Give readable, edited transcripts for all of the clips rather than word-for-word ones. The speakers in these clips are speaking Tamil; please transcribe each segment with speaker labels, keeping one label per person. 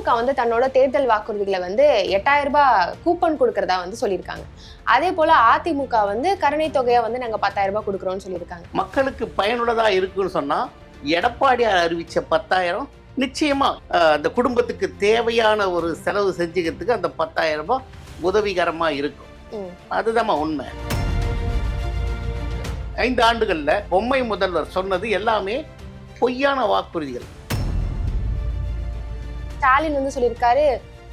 Speaker 1: திமுக வந்து தன்னோட தேர்தல் வாக்குறுதிகளை வந்து 8000 ரூபாய் கூப்பன் கொடுக்கறதா வந்து சொல்லியிருக்காங்க. அதே போல அதிமுக வந்து கருணை தொகையா வந்து நாங்க 10,000 ரூபாய் கொடுக்குறோம்னு சொல்லியிருக்காங்க.
Speaker 2: மக்களுக்கு பயனுள்ளதா இருக்குன்னு சொன்னா எடப்பாடியார் அறிவிச்ச 10,000 நிச்சயமா அந்த குடும்பத்துக்கு தேவையான ஒரு செலவு செஞ்சுக்கிறதுக்கு அந்த 10,000 ரூபாய் உதவிகரமா இருக்கும். அதுதான் உண்மை. 5 ஆண்டுகள்ல பொம்மை முதல்வர் சொன்னது எல்லாமே பொய்யான வாக்குறுதிகள்.
Speaker 1: ஸ்டாலின் வந்து சொல்லியிருக்காரு,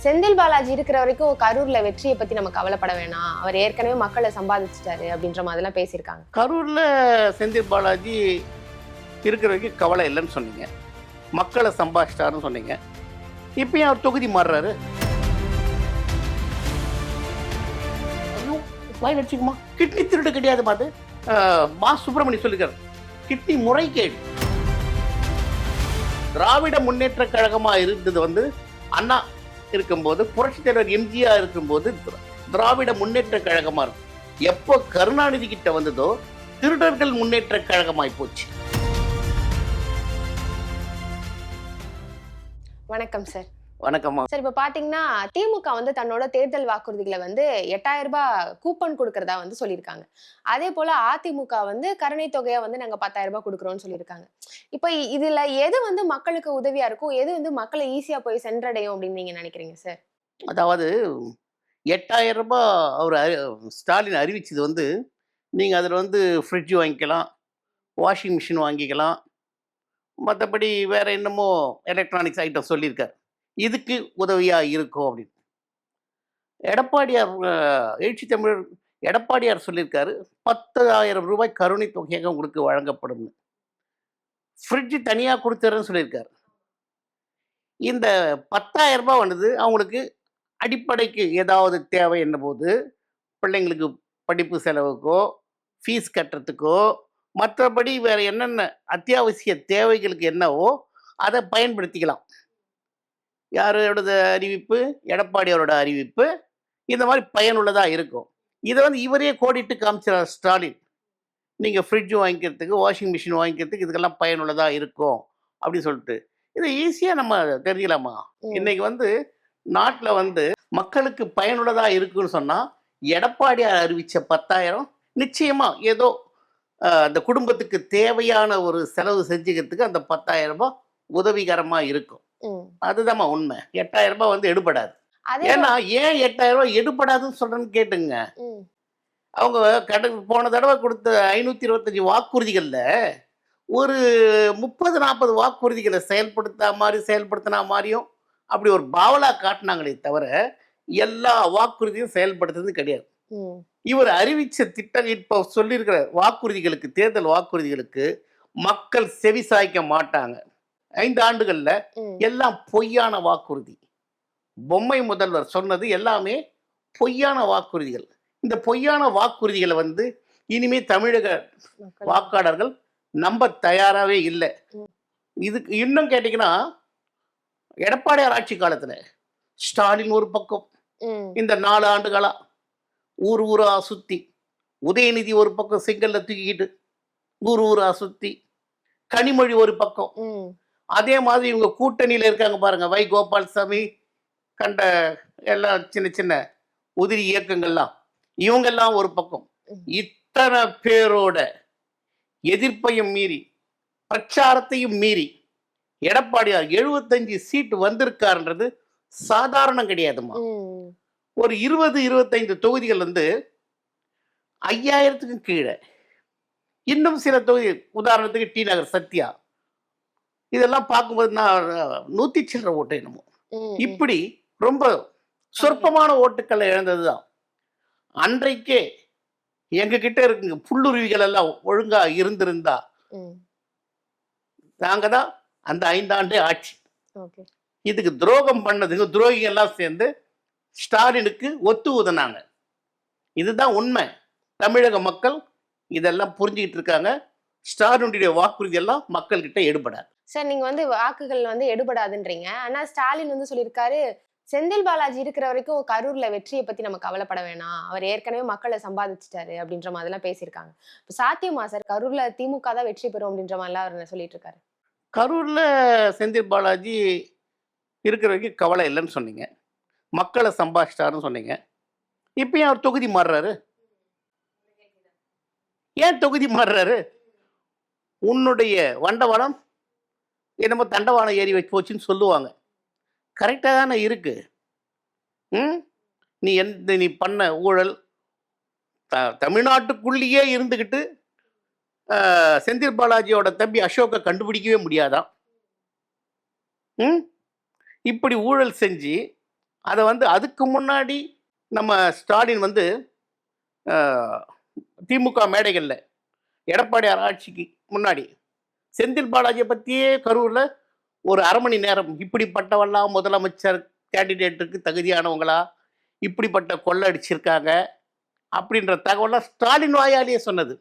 Speaker 1: செந்தில் பாலாஜி இருக்கிற வரைக்கும் கரூர்ல வெற்றியை பத்தி நம்ம கவலைப்பட வேணாம், அவர் ஏற்கனவே மக்களை சம்பாதிச்சிட்டாரு அப்படின்ற மாதிரிலாம் பேசியிருக்காங்க.
Speaker 2: கரூர்ல செந்தில் பாலாஜி இருக்கிற வரைக்கும் கவலை இல்லைன்னு சொன்னீங்க, மக்களை சம்பாதிச்சிட்டாருன்னு சொன்னீங்க. இப்பயும் அவர் தொகுதி மாறுறாரு. வச்சுக்குமா கிட்னி திருடு கிடையாது அது. மா சுப்பிரமணியம் சொல்லிருக்காரு, கிட்னி முறைகேடு. திராவிட முன்னேற்ற கழகமா இருந்தது வந்து அண்ணா இருக்கும்போது, புரட்சி தலைவர் எம்ஜிஆர் இருக்கும்போது திராவிட முன்னேற்ற கழகமா இருக்கும். எப்போ கருணாநிதி கிட்ட வந்ததோ திருடர்கள் முன்னேற்ற கழகமாய் போச்சு.
Speaker 1: வணக்கம் சார்.
Speaker 2: வணக்கம்மா
Speaker 1: சார், இப்ப பாத்தீங்கன்னா திமுக வந்து தன்னோட தேர்தல் வாக்குறுதிகளை வந்து 8000 ரூபாய் கூப்பன் கொடுக்கறதா வந்து சொல்லியிருக்காங்க. அதே போல அதிமுக வந்து கருணை தொகையா வந்து நாங்க 10,000 ரூபாய் கொடுக்குறோம்னு சொல்லியிருக்காங்க. இப்ப இதுல எது வந்து மக்களுக்கு உதவியா இருக்கும், எது வந்து மக்களை ஈஸியா போய் சென்றடையும் அப்படின்னு நீங்க நினைக்கிறீங்க சார்?
Speaker 2: அதாவது 8000 ரூபாய் அவர் ஸ்டாலின் அறிவிச்சது வந்து, நீங்க அதில் வந்து ஃப்ரிட்ஜ் வாங்கிக்கலாம், வாஷிங் மிஷின் வாங்கிக்கலாம், மற்றபடி வேற என்னமோ எலக்ட்ரானிக்ஸ் ஐட்டம் சொல்லியிருக்காரு, இதுக்கு உதவியா இருக்கும் அப்படின்னு. எடப்பாடியார் எழுச்சி தமிழர் எடப்பாடியார் சொல்லியிருக்காரு, 10,000 ரூபாய் கருணை தொகையாக உங்களுக்கு வழங்கப்படும். ஃப்ரிட்ஜ் தனியாக கொடுத்துறேன்னு சொல்லியிருக்காரு. இந்த 10,000 ரூபாய் வந்தது அவங்களுக்கு அடிப்படைக்கு ஏதாவது தேவை என்ன போது, பிள்ளைங்களுக்கு படிப்பு செலவுக்கோ ஃபீஸ் கட்டுறதுக்கோ மற்றபடி வேறு என்னென்ன அத்தியாவசிய தேவைகளுக்கு என்னவோ அதை பயன்படுத்திக்கலாம். யாரோட அறிவிப்பு? எடப்பாடியாரோட அறிவிப்பு. இந்த மாதிரி பயனுள்ளதாக இருக்கும். இதை வந்து இவரே கோடிட்டு காமிச்சார் ஸ்டாலின், நீங்கள் ஃப்ரிட்ஜ் வாங்கிக்கிறதுக்கு, வாஷிங் மிஷின் வாங்கிக்கிறதுக்கு இதுக்கெல்லாம் பயனுள்ளதாக இருக்கும் அப்படின்னு சொல்லிட்டு. இதை ஈஸியாக நம்ம தெரிஞ்சுக்கலாமா? இன்னைக்கு வந்து நாட்டில் வந்து மக்களுக்கு பயனுள்ளதாக இருக்குன்னு சொன்னால் எடப்பாடியார் அறிவித்த 10,000 நிச்சயமாக ஏதோ அந்த குடும்பத்துக்கு தேவையான ஒரு செலவு செஞ்சுக்கிறதுக்கு அந்த 10,000 ரூபாய் உதவிகரமாக இருக்கும். அதுதான் உண்மை. 8,000 ரூபாய் வந்து எடுபடாது. ஏன்னா ஏன் 8,000 ரூபாய் எடுபடாதுன்னு சொல்றேன்னு கேட்டுங்க. அவங்க போன தடவை கொடுத்த 525 வாக்குறுதிகள்ல ஒரு 30-40 வாக்குறுதிகளை செயல்படுத்தினா மாதிரியும் அப்படி ஒரு பாவலா காட்டினாங்களே தவிர எல்லா வாக்குறுதியும் செயல்படுத்துறது கிடையாது. இவர் அறிவிச்ச திட்டம் இப்போ சொல்லியிருக்கிற வாக்குறுதிகளுக்கு, தேர்தல் வாக்குறுதிகளுக்கு மக்கள் செவி சாய்க்க மாட்டாங்க. 5 ஆண்டுகள்ல எல்லாம் பொய்யான வாக்குறுதி. பொம்மை முதல்வர் சொன்னது எல்லாமே பொய்யான வாக்குறுதிகள். இந்த பொய்யான வாக்குறுதிகளை வந்து இனிமே தமிழக வாக்காளர்கள் நம்ப தயாராகவே இல்லை. இதுக்கு இன்னும் கேட்டீங்கன்னா, எடப்பாடியார் ஆட்சி காலத்துல ஸ்டாலின் ஒரு பக்கம் இந்த 4 ஆண்டுகளா ஊர் ஊரா சுத்தி, உதயநிதி ஒரு பக்கம் சிங்கல்ல தூக்கிக்கிட்டு ஊர் ஊரா சுத்தி, கனிமொழி ஒரு பக்கம், அதே மாதிரி இவங்க கூட்டணியில இருக்காங்க பாருங்க, வை கோபால்சாமி கண்ட எல்லாம் சின்ன சின்ன உதிரி இயக்கங்கள்லாம், இவங்கெல்லாம் ஒரு பக்கம். இத்தனை பேரோட எதிர்ப்பையும் மீறி, பிரச்சாரத்தையும் மீறி எடப்பாடியார் 75 சீட்டு வந்திருக்காருன்றது சாதாரணம் கிடையாதுமா. ஒரு 20-25 தொகுதிகள் வந்து 5,000க்கும் கீழே. இன்னும் சில தொகுதி, உதாரணத்துக்கு டி நகர் சத்யா, இதெல்லாம் பார்க்கும்போது நான் 100 சில்லற ஓட்டு என்னமோ, இப்படி ரொம்ப சொற்பமான ஓட்டுக்களை இழந்ததுதான். அன்றைக்கே எங்க கிட்ட இருக்குங்க புல்லுருவிகள் எல்லாம் ஒழுங்கா இருந்திருந்தா நாங்க தான் அந்த 5 ஆண்டு ஆட்சி. இதுக்கு துரோகம் பண்ணதுங்க துரோகிகள் எல்லாம் சேர்ந்து ஸ்டாலினுக்கு ஒத்து ஊதுனாங்க. இதுதான் உண்மை. தமிழக மக்கள் இதெல்லாம் புரிஞ்சுக்கிட்டு இருக்காங்க. ஸ்டாலினுடைய வாக்குறுதி எல்லாம் மக்கள் கிட்ட எடுபடாது.
Speaker 1: சார், நீங்க வந்து வாக்குகள் வந்து எடுபடாதுன்றீங்க. ஆனா ஸ்டாலின் வந்து சொல்லியிருக்காரு, செந்தில் பாலாஜி இருக்கிற வரைக்கும் கரூர்ல வெற்றியை பத்தி நம்ம கவலைப்பட வேணாம், அவர் ஏற்கனவே மக்களை சம்பாதிச்சிட்டாரு அப்படின்ற மாதிரிலாம் பேசியிருக்காங்க. இப்போ சாத்தியமா சார் கரூர்ல திமுக தான் வெற்றி பெறும் அப்படின்ற மாதிரிலாம் அவர் சொல்லிட்டு இருக்காரு?
Speaker 2: கரூர்ல செந்தில் பாலாஜி இருக்கிற வரைக்கும் கவலை இல்லைன்னு சொன்னீங்க. மக்களை சம்பாதிச்சிட்டாருன்னு சொன்னீங்க. இப்போ ஏன் அவர் தொகுதி மாறுறாரு? ஏன் தொகுதி மாறுறாரு? உன்னுடைய வண்டவாளம் என்னமோ தண்டவாளம் ஏறி வச்சு போச்சுன்னு சொல்லுவாங்க. கரெக்டாக தானே இருக்கு. ம் நீ பண்ண ஊழல் தமிழ்நாட்டுக்குள்ளேயே இருந்துக்கிட்டு செந்தில் பாலாஜியோட தம்பி அசோக்கை கண்டுபிடிக்கவே முடியாதான். இப்படி ஊழல் செஞ்சு அதை அதுக்கு முன்னாடி நம்ம ஸ்டாலின் திமுக மேடைகளில் எடப்பாடியார் ஆட்சிக்கு முன்னாடி செந்தில் பாலாஜியை பற்றியே கரூரில் ஒரு அரை மணி நேரம் இப்படிப்பட்டவெல்லாம் முதலமைச்சர் கேண்டிடேட்டுக்கு தகுதியானவங்களா, இப்படிப்பட்ட கொள்ளை அடிச்சிருக்காங்க அப்படின்ற தகவலாம் ஸ்டாலின் வாயாலேயே சொன்னது.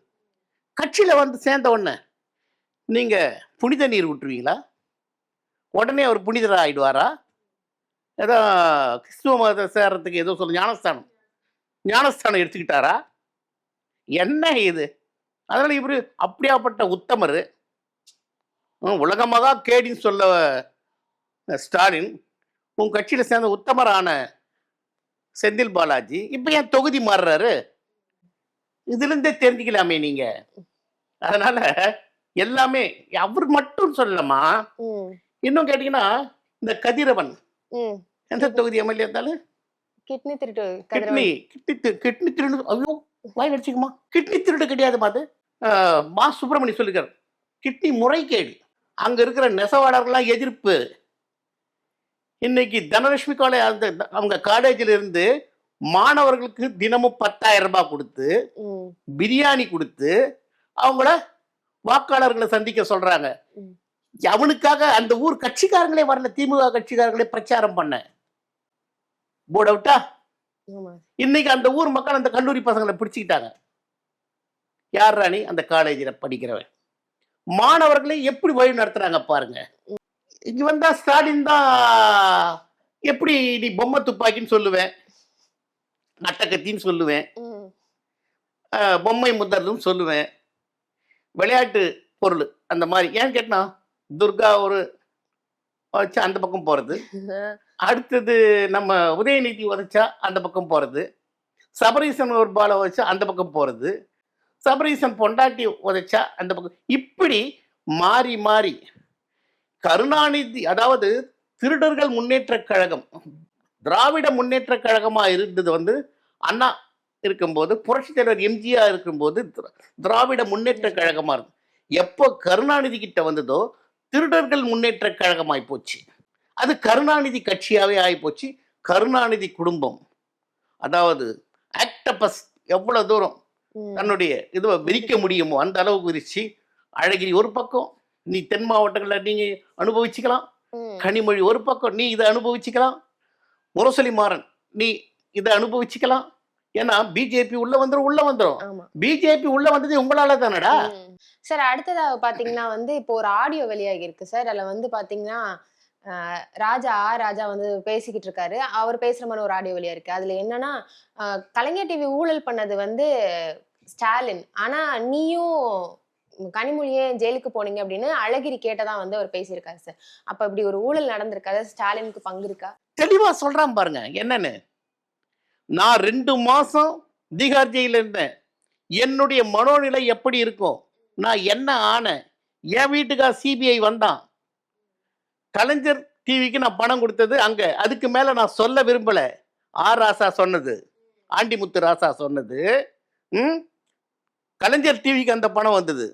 Speaker 2: கட்சியில் சேர்ந்த உடனே நீங்கள் புனித நீர் விட்டுருவீங்களா? உடனே அவர் புனிதராக ஆயிடுவாரா? ஏதோ கிறிஸ்துவ மதத்தை சேர்றதுக்கு ஏதோ ஞானஸ்தானம் எடுத்துக்கிட்டாரா? என்ன இது? அதனால இவர் அப்படியாப்பட்ட உத்தமர், உலகமாக கேடின்னு சொல்ல ஸ்டாலின், உன் கட்சியில் சேர்ந்த உத்தமரான செந்தில் பாலாஜி இப்போ ஏன் தொகுதி மாறுறாரு? இதுலேருந்தே தெரிஞ்சுக்கலாமே நீங்க. அதனால எல்லாமே அவர் மட்டும் சொல்லலாமா? இன்னும் கேட்டீங்கன்னா இந்த கதிரவன் எந்த தொகுதி எம்எல்ஏ இருந்தாலும்
Speaker 1: கிட்னி திருட்டு
Speaker 2: கிட்னி திருடு, ஐயோ வாய் அடிச்சுக்குமா, கிட்னி திருடு கிடையாது மாது. மா சுப்பிரமணி சொல்லிக்கிறார் கிட்னி முறைகேடு. அங்க இருக்கிற நெசவாளர்கள்லாம் எதிர்ப்பு. இன்னைக்கு தனலட்சுமி காலேஜ் அவங்க காலேஜில் இருந்து மாணவர்களுக்கு தினமும் 10,000 ரூபாய் கொடுத்து பிரியாணி கொடுத்து அவங்கள வாக்காளர்களை சந்திக்க சொல்றாங்க. அவனுக்காக அந்த ஊர் கட்சிக்காரங்களே வரல, திமுக கட்சிக்காரங்களே பிரச்சாரம் பண்ண போர்ட் அவுட்டா. இன்னைக்கு அந்த ஊர் மக்கள் அந்த கல்லூரி பசங்களை பிடிச்சுக்கிட்டாங்க. யார் ராணி? அந்த காலேஜில் படிக்கிறவன் மாணவர்களை எப்படி வழி நடத்துறாங்க பாருங்க. இவன் தான் ஸ்டாலின் தான். எப்படி நீ பொம்மை துப்பாக்கின்னு சொல்லுவேன், நட்டக்கத்தின்னு சொல்லுவேன், பொம்மை முதல்னு சொல்லுவேன், விளையாட்டு பொருள் அந்த மாதிரி. ஏன்னு கேட்டா துர்கா ஒரு வச்சா அந்த பக்கம் போறது, அடுத்தது நம்ம உதயநிதி உதைச்சா அந்த பக்கம் போறது, சபரீசன் ஒரு பாலை வச்சா அந்த பக்கம் போறது, சபரீசன் பொண்டாட்டி உதைச்சா அந்த பக்கம், இப்படி மாறி மாறி கருணாநிதி, அதாவது திருடர்கள் முன்னேற்ற கழகம் திராவிட முன்னேற்ற கழகமா இருந்தது அண்ணா இருக்கும்போது, புரட்சி தலைவர் எம்ஜிஆர் இருக்கும்போது திராவிட முன்னேற்ற கழகமா இருக்கும். எப்போ கருணாநிதி கிட்ட வந்ததோ திருடர்கள் முன்னேற்ற கழகமாய் போச்சு. அது கருணாநிதி கட்சியாவே ஆகி போச்சு. கருணாநிதி குடும்பம், அதாவது ஆக்டபஸ் எவ்வளவு தூரம் தன்னுடைய இதை விரிக்க முடியுமோ அந்த அளவுக்கு விரிச்சு, அழகிரி ஒரு பக்கம் நீ தென் மாவட்டங்களில் நீங்க அனுபவிச்சுக்கலாம், கனிமொழி ஒரு பக்கம் நீ இதை அனுபவிச்சுக்கலாம், முரசொலி மாறன் நீ இதை அனுபவிச்சுக்கலாம். ஏன்னா பிஜேபி உள்ள வந்துரும். பிஜேபி உள்ள வந்தது உங்களால தானடா.
Speaker 1: சார் அடுத்ததா பாத்தீங்கன்னா இப்போ ஒரு ஆடியோ வெளியாகி இருக்கு சார். அதுல பாத்தீங்கன்னா ராஜா பேசிக்கிட்டு இருக்காரு. அவர் பேசுற மாதிரி ஒரு ஆடியோ வெளியா இருக்கு. அதுல என்னன்னா, கலைஞர் டிவி ஊழல் பண்ணது ஸ்டாலின், ஆனா நீயும் கனிமொழியே ஜெயிலுக்கு போனீங்க அப்படின்னு அழகிரி கேட்டதா அவர் பேசியிருக்காரு சார். அப்ப இப்படி ஒரு ஊழல் நடந்திருக்காது, ஸ்டாலினுக்கு பங்கு இருக்கா?
Speaker 2: தெளிவா சொல்றான் பாருங்க என்னன்னு. நான் 2 மாசம் திகார் ஜெயில இருந்தேன். என்னுடைய மனோநிலை எப்படி இருக்கும், நான் என்ன ஆனேன், என் வீட்டுக்கா சிபிஐ வந்தான், கலைஞர் டிவிக்கு நான் பணம் கொடுத்தது அங்க, அதுக்கு மேல நான் சொல்ல விரும்பல. ஆர் ராசா சொன்னது, ஆண்டிமுத்து ராசா சொன்னது. கலைஞர் டிவிக்கு அந்த பணம் வந்தது,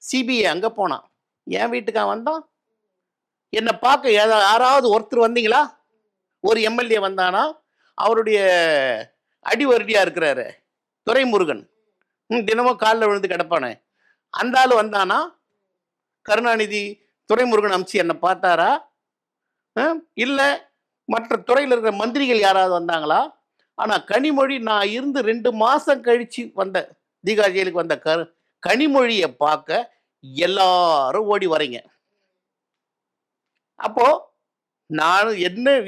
Speaker 2: சிபிஐ அங்க போனான், என் வீட்டுக்கா வந்தான். என்னை பார்க்க யாராவது ஒருத்தர் வந்தீங்களா? ஒரு எம்எல்ஏ வந்தானா? அவருடைய அடிவருடியா இருக்கிறாரு துரைமுருகன், தினமும் காலில் விழுந்து கிடப்பானே, அந்த ஆள் வந்தானா? கருணாநிதி துரைமுருகன் அமிச்சு என்னை பார்த்தாரா? இல்லை மற்ற துறையில் இருக்கிற மந்திரிகள் யாராவது வந்தாங்களா? ஆனால் கனிமொழி நான் இருந்து 2 மாசம் கழிச்சு வந்த திகார் ஜெயிலுக்கு வந்த கனிமொழியை பார்க்க எல்லாரும் ஓடி வரீங்க. அப்போ நான்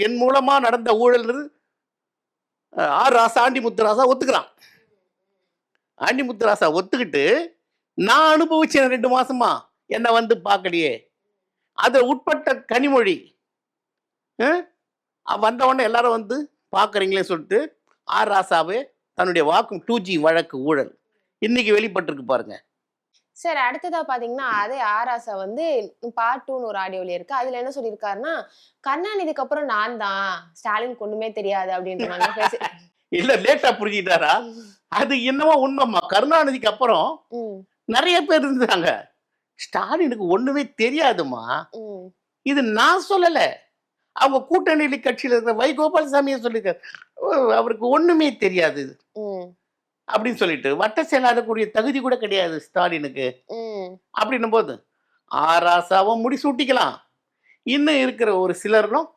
Speaker 2: என் மூலமா நடந்த ஊழல் ஆர் ராசா ஆண்டிமுத்து ராசா ஒத்துக்கிறான். ஆண்டிமுத்து ராசா ஒத்துக்கிட்டு நான் அனுபவிச்சேன் 2 மாசமா, என்ன பார்க்கலையே. அதை உட்பட்ட கனிமொழி வந்த உடனே எல்லாரும் வந்து பார்க்குறீங்களே சொல்லிட்டு ஆர் ராசாவே தன்னுடைய வாக்கும் 2G வழக்கு ஊழல் இன்னைக்கு வெளிப்பட்டிருக்கு பாருங்க.
Speaker 1: சார் அடுத்ததா பாத்தீங்கன்னா, அதே ஆராசா வந்து பார்ட் 2ன்னு ஒரு ஆடியோல இருக்கு. அதுல என்ன சொல்லியிருக்காருன்னா, கருணாநிதிக்கு அப்புறம் நான் தான். ஸ்டாலினுக்கு ஒண்ணுமே தெரியாது அப்படின்ற மாதிரி பேசி
Speaker 2: இல்ல லேட்டா புரிஞ்சுக்கிட்டாரா? அது என்னமோ உண்மைம்மா. கருணாநிதிக்கு அப்புறம்
Speaker 1: ம்,
Speaker 2: நிறைய பேர் இருந்தாங்க. ஸ்டாலினுக்கு ஒண்ணுமே தெரியாதும்மா.
Speaker 1: ம்,
Speaker 2: இது நான் சொல்லல. அவங்க கூட்டணி கட்சியில இருக்கிற வை. கோபாலசாமியே சொல்லியிருக்காரு. அவருக்கு ஒண்ணுமே தெரியாது
Speaker 1: ம்,
Speaker 2: அப்படின்னு சொல்லிட்டு வட்ட செயலாளருக்குரிய தகுதி கூட கிடையாது ஸ்டாலினுக்கு.
Speaker 1: ம்.
Speaker 2: அப்படின்னும் போது ஆராசாவும் முடிசூட்டிக்கலாம். இன்னும் இருக்கிற ஒரு சிலரும்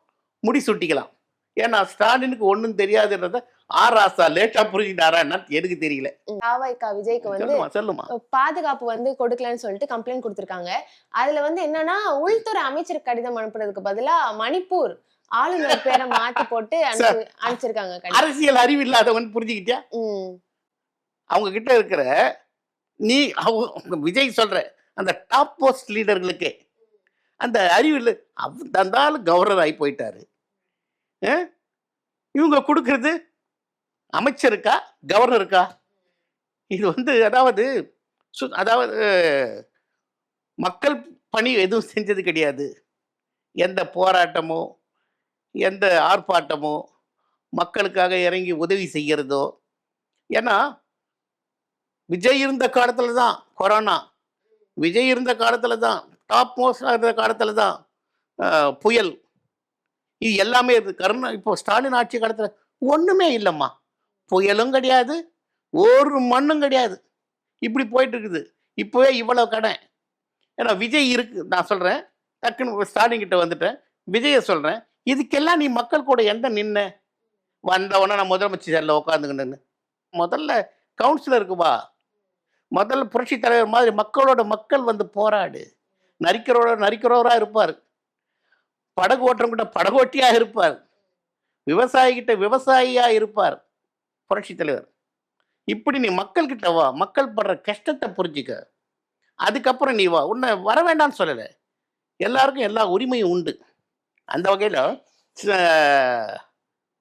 Speaker 2: முடிசூட்டிக்கலாம். ஏன்னா ஸ்டாலினுக்கு ஒண்ணும் தெரியாதுன்றத ஆராசா லேட்டா புரிஞ்சுட்டாரா எனக்கு தெரியல.
Speaker 1: தாவைக்கா விஜய்க்கு வந்து
Speaker 2: சொல்லுமா சொல்லுமா.
Speaker 1: பாதுகாப்பு வந்து கொடுக்கலன்னு சொல்லிட்டு கம்ப்ளைண்ட் கொடுத்திருக்காங்க. அதுல வந்து என்னன்னா, உள்துறை அமைச்சருக்கு கடிதம் அனுப்புறதுக்கு பதிலா மணிப்பூர் ஆளுநர் பேரை மாத்தி போட்டு அனுப்பிச்சிருக்காங்க கடிதம்.
Speaker 2: அரசியல் அறிவு இல்லாதவன் புரிஞ்சுக்கிட்டியா?
Speaker 1: ம்,
Speaker 2: அவங்க கிட்ட இருக்கிற நீ விஜய் சொல்ற அந்த டாப் போஸ்ட் லீடர்களுக்கு அந்த அறிவு இல்லை. தந்தாலும் கவர்னர் ஆகி போயிட்டாரு. இவங்க கொடுக்கறது அமைச்சருக்கா கவர்னருக்கா? இது வந்து அதாவது அதாவது மக்கள் பணி எதுவும் செஞ்சது கிடையாது. எந்த போராட்டமோ எந்த ஆர்ப்பாட்டமோ மக்களுக்காக இறங்கி உதவி செய்கிறதோ. ஏன்னா விஜய் இருந்த காலத்துல தான் கொரோனா, விஜய் இருந்த காலத்துல தான் டாப் மோஸ்டாக இருந்த காலத்துல தான் புயல், இது எல்லாமே இருக்கு. இப்போ ஸ்டாலின் ஆட்சி காலத்துல ஒண்ணுமே இல்லைம்மா. புயலும் கிடையாது, ஒரு மண்ணும் கிடையாது. இப்படி போயிட்டு இருக்குது. இப்போவே இவ்வளவு கடன். ஏன்னா விஜய் இருக்கு. நான் சொல்றேன், டக்குன்னு ஸ்டாலின் கிட்ட வந்துட்டேன். விஜய சொல்றேன், இதுக்கெல்லாம் நீ மக்கள் கூட எந்த நின்ன? வந்தவொடனே நான் முதலமைச்சர்ல உட்காந்துக்கின்னு முதல்ல கவுன்சிலருக்கு வா. முதல்ல புரட்சி தலைவர் மாதிரி மக்களோட மக்கள் வந்து போராடு. நரிக்கிறவரா இருப்பார். படகு ஓட்டுறவங்கிட்ட படகோட்டியா இருப்பார். விவசாயி கிட்ட விவசாயியா இருப்பார் புரட்சி தலைவர். இப்படி நீ மக்கள் கிட்ட வா, மக்கள் படுற கஷ்டத்தை புரிஞ்சுக்க. அதுக்கப்புறம் நீ வா. உன்னை வர வேண்டாம்னு சொல்லல. எல்லாருக்கும் எல்லா உரிமையும் உண்டு. அந்த வகையில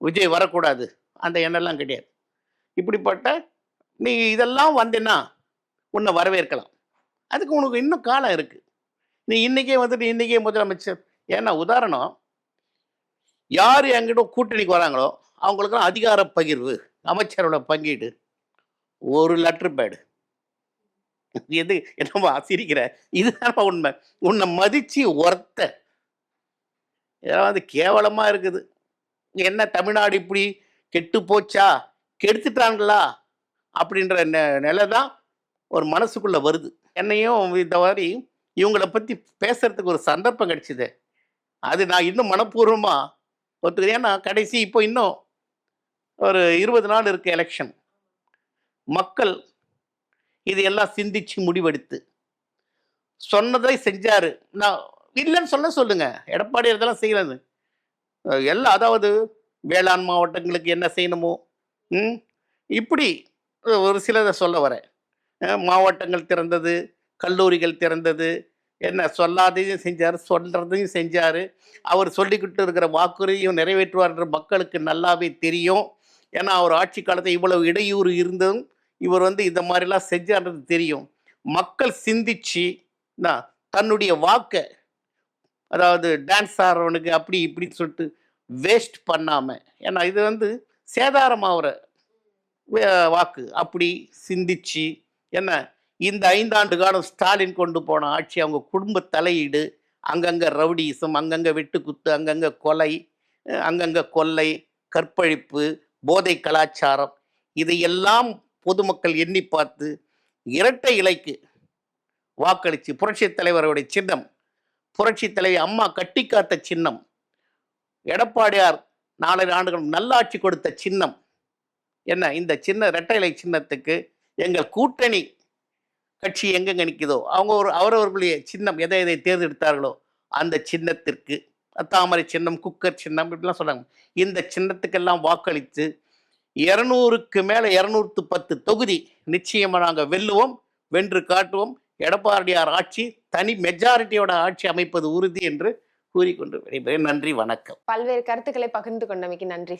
Speaker 2: விஜய் வரக்கூடாது அந்த எண்ணெல்லாம் கிடையாது. இப்படிப்பட்ட நீ இதெல்லாம் வந்தேன்னா உன்னை வரவேற்கலாம். அதுக்கு உனக்கு இன்னும் காலம் இருக்கு. நீ இன்னைக்கே வந்துட்டு இன்னைக்கே முதலமைச்சர். ஏன்னா உதாரணம், யார் என்கிட்ட கூட்டணிக்கு வராங்களோ அவங்களுக்கெல்லாம் அதிகார பகிர்வு, அமைச்சரோட பங்கீடு, ஒரு லெட்டர் பேடு. எது என்னமா சிரிக்கிற? இதுதான் உண்மை. உன்னை மதிச்சு ஒருத்த ஏதாவது கேவலமா இருக்குது. என்ன தமிழ்நாடு இப்படி கெட்டு போச்சா, கெடுத்துட்டாங்களா அப்படின்ற நிலை தான் ஒரு மனசுக்குள்ள வருது. என்னையும் இந்த மாதிரி இவங்களை பத்தி பேசுறதுக்கு ஒரு சந்தர்ப்பம் கிடைச்சிது. அது நான் இன்னும் மனப்பூர்வமா ஒத்துக்கிறேன். ஏன்னா கடைசி இப்போ இன்னும் ஒரு 20 நாள் இருக்கு எலெக்ஷன். மக்கள் இதையெல்லாம் சிந்திச்சு முடிவெடுத்து சொன்னதை செஞ்சாரு. நான் இல்லைன்னு சொல்லுங்க. எடப்பாடி இதெல்லாம் செய்யறது எல்லாம், அதாவது வேளாண் மாவட்டங்களுக்கு என்ன செய்யணுமோ இப்படி ஒரு சிலதை சொல்ல வரேன். மாவட்டங்கள் திறந்தது, கல்லூரிகள் திறந்தது, என்ன சொல்லாதையும் செஞ்சார், சொல்றதையும் செஞ்சார். அவர் சொல்லிக்கிட்டு இருக்கிற வாக்குறுதியும் நிறைவேற்றுவார்ன்ற மக்களுக்கு நல்லாவே தெரியும். ஏன்னா அவர் ஆட்சி காலத்தில் இவ்வளவு இடையூறு இருந்தும் இவர் வந்து இந்த மாதிரிலாம் செஞ்சார்ன்றது தெரியும். மக்கள் சிந்திச்சு தன்னுடைய வாக்கை, அதாவது டான்ஸ் ஆடுறவனுக்கு அப்படி இப்படின்னு சொல்லிட்டு வேஸ்ட் பண்ணாம, ஏன்னா இது வந்து சேதாரமாகிற வாக்கு, அப்படி சிந்திச்சு என்ன இந்த 5 ஆண்டு காலம் ஸ்டாலின் கொண்டு போன ஆட்சி, அவங்க குடும்ப தலையீடு, அங்கங்க ரவுடிசம், அங்கங்க வெட்டுக்குத்து, அங்கங்க கொலை, அங்கங்க கொள்ளை, கற்பழிப்பு, போதை கலாச்சாரம், இதையெல்லாம் பொதுமக்கள் எண்ணி பார்த்து இரட்டை இலைக்கு வாக்களிச்சு, புரட்சி தலைவருடைய சின்னம், புரட்சி தலைவி அம்மா கட்டி காத்த சின்னம், எடப்பாடியார் 4 ஆண்டுகள் நல்லாட்சி கொடுத்த சின்னம் என்ன, இந்த சின்ன இரட்டை இலை சின்னத்துக்கு எங்கள் கூட்டணி கட்சி எங்கெங்க நிற்குதோ அவங்க அவரவர்களுடைய சின்னம் எதை எதை தேர்ந்தெடுத்தார்களோ அந்த சின்னத்திற்கு, தாமரை சின்னம், குக்கர் சின்னம் இப்படிலாம் சொன்னாங்க, இந்த சின்னத்துக்கெல்லாம் வாக்களித்து 200க்கு மேலே 210 தொகுதி நிச்சயமாக நாங்கள் வெல்லுவோம், வென்று காட்டுவோம். எடப்பாடியார் ஆட்சி தனி மெஜாரிட்டியோட ஆட்சி அமைப்பது உறுதி என்று கூறிக்கொண்டு விடைபெறுகிறேன். நன்றி, வணக்கம்.
Speaker 1: பல்வேறு கருத்துக்களை பகிர்ந்து கொண்டமைக்கு நன்றி.